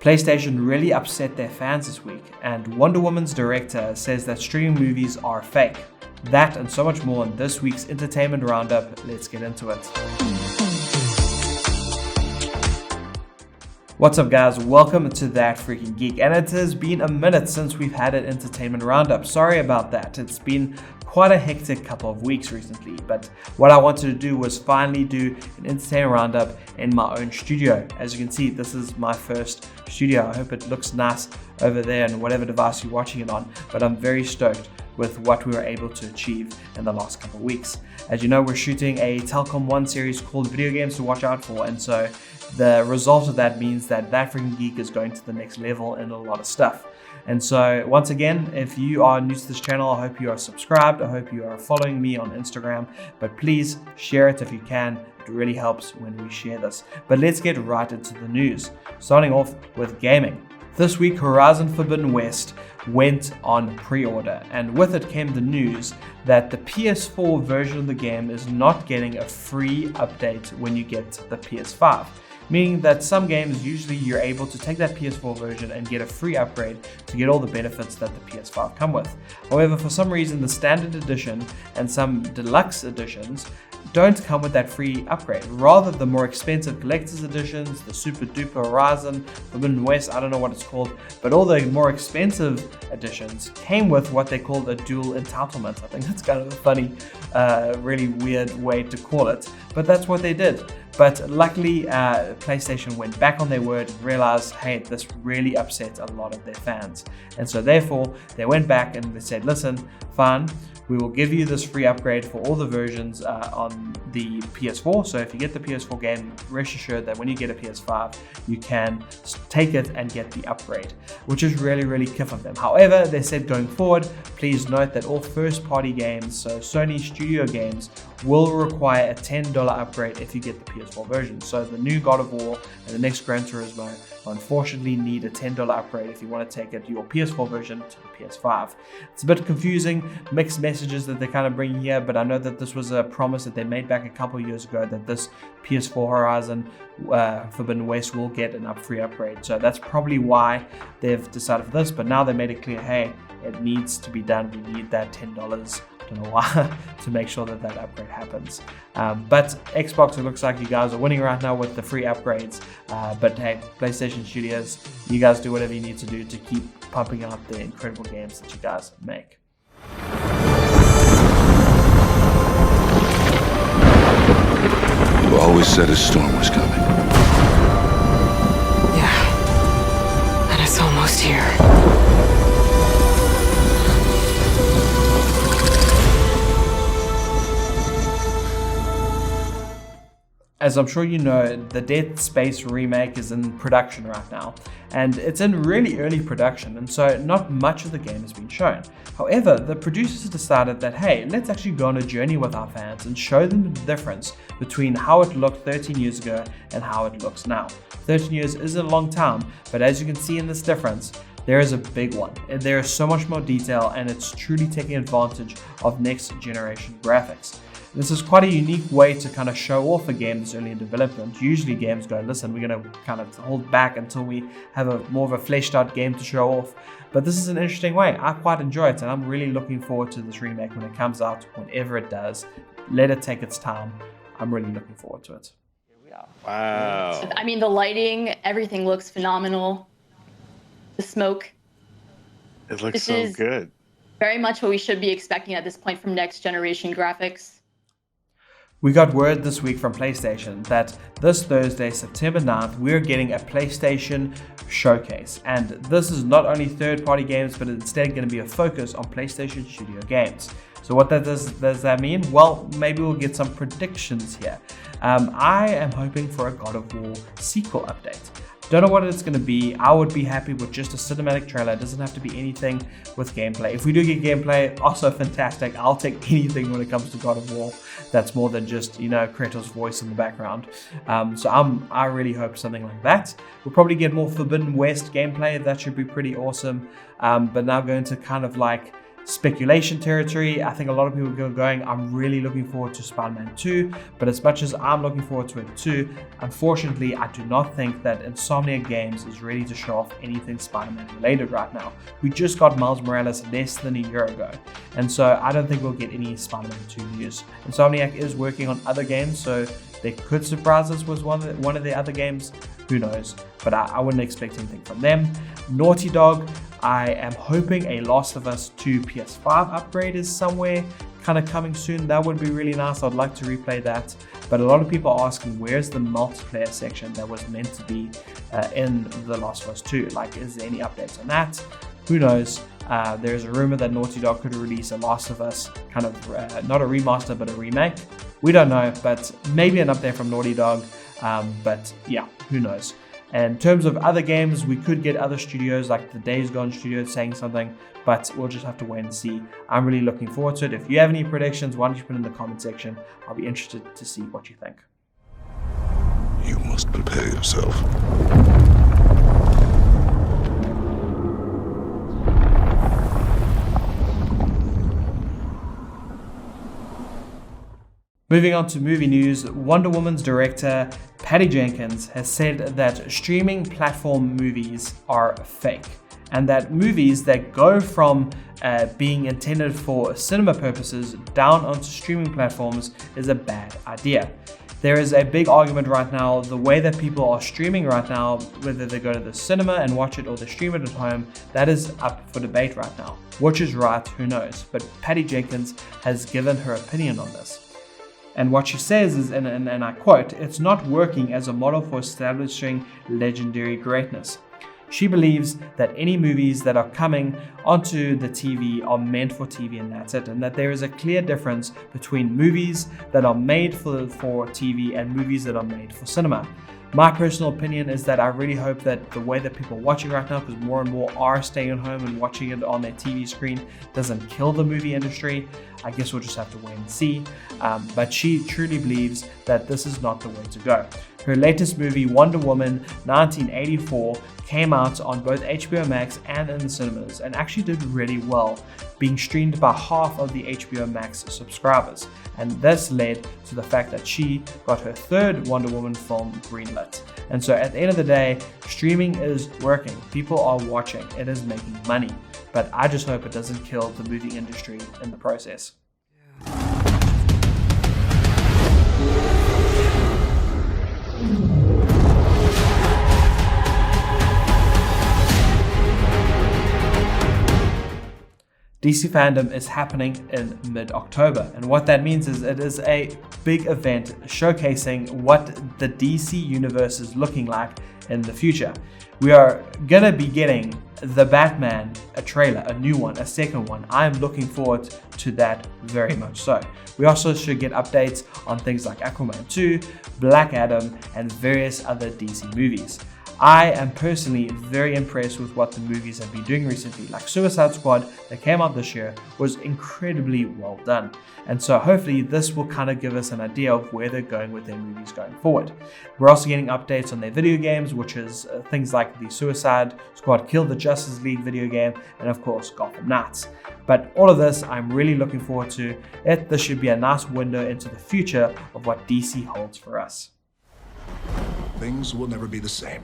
PlayStation really upset their fans this week, and WonderWoman's director says that streaming movies are fake. That and so much more in this week's Entertainment Roundup. Let's get into it. What's up, guys? Welcome to That Freaking Geek. And it has been a minute since we've had an Entertainment Roundup. Sorry about that. It's been quite a hectic couple of weeks recently, but what I wanted to do was finally do an Entertainment Roundup in my own studio. As you can see, this is my first studio. I hope it looks nice over there on whatever device you're watching it on, but I'm very stoked with what we were able to achieve in the last couple of weeks. As you know, we're shooting a Telkom One series called Video Games to Watch Out For, and so the result of that means that That Freaking Geek is going to the next level in a lot of stuff. And so once again, if you are new to this channel, I hope you are subscribed. I hope you are following me on Instagram, but please share it if you can. It really helps when we share this. But let's get right into the news. Starting off with gaming. This week, Horizon Forbidden West went on pre-order, and with it came the news that the PS4 version of the game is not getting a free update when you get the PS5. Meaning that some games, usually you're able to take that PS4 version and get a free upgrade to get all the benefits that the PS5 come with. However, for some reason, the standard edition and some deluxe editions don't come with that free upgrade. Rather, the more expensive collector's editions, the super duper Horizon Forbidden West, I don't know what it's called, but all the more expensive editions came with what they called a dual entitlement. I think that's kind of a funny, really weird way to call it, but that's what they did. But luckily, PlayStation went back on their word and realized, hey, this really upset a lot of their fans. And so therefore, they went back and they said, listen, fine, we will give you this free upgrade for all the versions on the PS4. So if you get the PS4 game, rest assured that when you get a PS5, you can take it and get the upgrade, which is really, really kiff of them. However, they said going forward, please note that all first-party games, so Sony Studio games, will require a $10 upgrade if you get the PS4 version. So the new God of War and the next Gran Turismo unfortunately need a $10 upgrade if you want to take it your PS4 version to the PS5. It's a bit confusing, mixed messages that they're kind of bringing here, but I know that this was a promise that they made back a couple of years ago that this PS4 Horizon Forbidden West will get an free upgrade. So that's probably why they've decided for this, but now they made it clear, hey, it needs to be done. We need that $10. I don't know why, to make sure that that upgrade happens. But Xbox, it looks like you guys are winning right now with the free upgrades. But hey, PlayStation Studios, you guys do whatever you need to do to keep pumping out the incredible games that you guys make. You always said a storm was coming. Yeah, and it's almost here. As I'm sure you know, the Dead Space remake is in production right now, and it's in really early production, and so not much of the game has been shown. However, the producers decided that, hey, let's actually go on a journey with our fans and show them the difference between how it looked 13 years ago and how it looks now. 13 years is a long time, but as you can see in this difference, there is a big one, and there is so much more detail, and it's truly taking advantage of next generation graphics. This is quite a unique way to kind of show off a game that's early in development. Usually games go, listen, we're going to kind of hold back until we have a more of a fleshed out game to show off. But this is an interesting way. I quite enjoy it, and I'm really looking forward to this remake when it comes out, whenever it does. Let it take its time. I'm really looking forward to it. Here we are. Wow. I mean, the lighting, everything looks phenomenal. The smoke. It looks so good. Very much what we should be expecting at this point from next generation graphics. We got word this week from PlayStation that this Thursday, September 9th, we're getting a PlayStation showcase. And this is not only third-party games, but instead going to be a focus on PlayStation Studio games. So what does that mean? Well, maybe we'll get some predictions here. I am hoping for a God of War sequel update. Don't know what it's going to be. I would be happy with just a cinematic trailer. It doesn't have to be anything with gameplay. If we do get gameplay, also fantastic. I'll take anything when it comes to God of War that's more than just, you know, Kratos' voice in the background. So I really hope something like that. We'll probably get more Forbidden West gameplay. That should be pretty awesome. But now going to kind of like speculation territory. I think a lot of people are going, I'm really looking forward to Spider-Man 2, but as much as I'm looking forward to it too, unfortunately, I do not think that Insomniac Games is ready to show off anything Spider-Man related right now. We just got Miles Morales less than a year ago, and so I don't think we'll get any Spider-Man 2 news. Insomniac is working on other games, so they could surprise us with one of the other games. Who knows? But I wouldn't expect anything from them. Naughty Dog, I am hoping a Last of Us 2 PS5 upgrade is somewhere kind of coming soon. That would be really nice. I'd like to replay that. But a lot of people are asking, where's the multiplayer section that was meant to be in The Last of Us 2? Like, is there any updates on that? Who knows? There's a rumor that Naughty Dog could release a Last of Us kind of, not a remaster, but a remake. We don't know, but maybe an update from Naughty Dog. But yeah, who knows? And in terms of other games, we could get other studios like the Days Gone studios saying something, but we'll just have to wait and see. I'm really looking forward to it. If you have any predictions, why don't you put it in the comment section? I'll be interested to see what you think. You must prepare yourself. Moving on to movie news, WonderWoman's director, Patty Jenkins, has said that streaming platform movies are fake, and that movies that go from being intended for cinema purposes down onto streaming platforms is a bad idea. There is a big argument right now, the way that people are streaming right now, whether they go to the cinema and watch it or they stream it at home, that is up for debate right now. Which is right, who knows? But Patty Jenkins has given her opinion on this. And what she says is, and I quote, "It's not working as a model for establishing legendary greatness." She believes that any movies that are coming onto the TV are meant for TV and that's it, and that there is a clear difference between movies that are made for TV and movies that are made for cinema. My personal opinion is that I really hope that the way that people are watching right now, because more and more are staying at home and watching it on their TV screen, doesn't kill the movie industry. I guess we'll just have to wait and see. But she truly believes that this is not the way to go. Her latest movie, Wonder Woman 1984, came out on both HBO Max and in the cinemas and actually did really well, being streamed by half of the HBO Max subscribers. And this led to the fact that she got her third Wonder Woman film greenlit. And so at the end of the day, streaming is working. People are watching. It is making money. But I just hope it doesn't kill the movie industry in the process. DC Fandom is happening in mid-October, and what that means is it is a big event showcasing what the DC universe is looking like in the future. We are gonna be getting the Batman, a trailer, a new one, a second one. I am looking forward to that very much so. We also should get updates on things like Aquaman 2, Black Adam, and various other DC movies. I am personally very impressed with what the movies have been doing recently. Like Suicide Squad that came out this year was incredibly well done. And so hopefully this will kind of give us an idea of where they're going with their movies going forward. We're also getting updates on their video games, which is things like the Suicide Squad Kill the Justice League video game, and of course Gotham Knights. But all of this I'm really looking forward to. This should be a nice window into the future of what DC holds for us. Things will never be the same.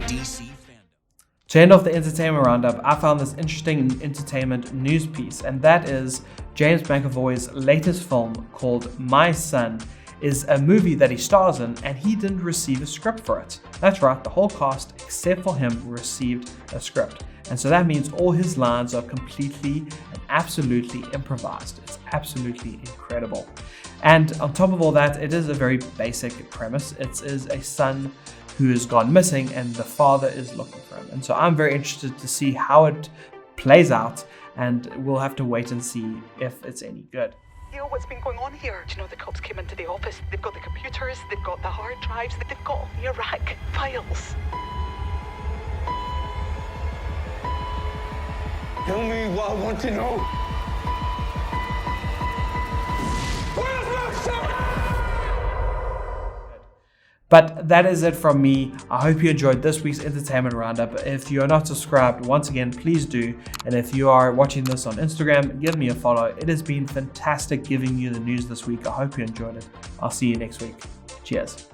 DC Fandom. To end off the Entertainment Roundup, I found this interesting entertainment news piece, and that is James McAvoy's latest film called My Son is a movie that he stars in, and he didn't receive a script for it. That's right, the whole cast, except for him, received a script. And so that means all his lines are completely and absolutely improvised. It's absolutely incredible. And on top of all that, it is a very basic premise. It is a son who has gone missing and the father is looking for him. And so I'm very interested to see how it plays out, and we'll have to wait and see if it's any good. You know what's been going on here? Do you know the cops came into the office? They've got the computers, they've got the hard drives, they've got all the Iraq files. Tell me what I want to know. Where's my son? But that is it from me. I hope you enjoyed this week's Entertainment Roundup. If you are not subscribed, once again, please do. And if you are watching this on Instagram, give me a follow. It has been fantastic giving you the news this week. I hope you enjoyed it. I'll see you next week. Cheers.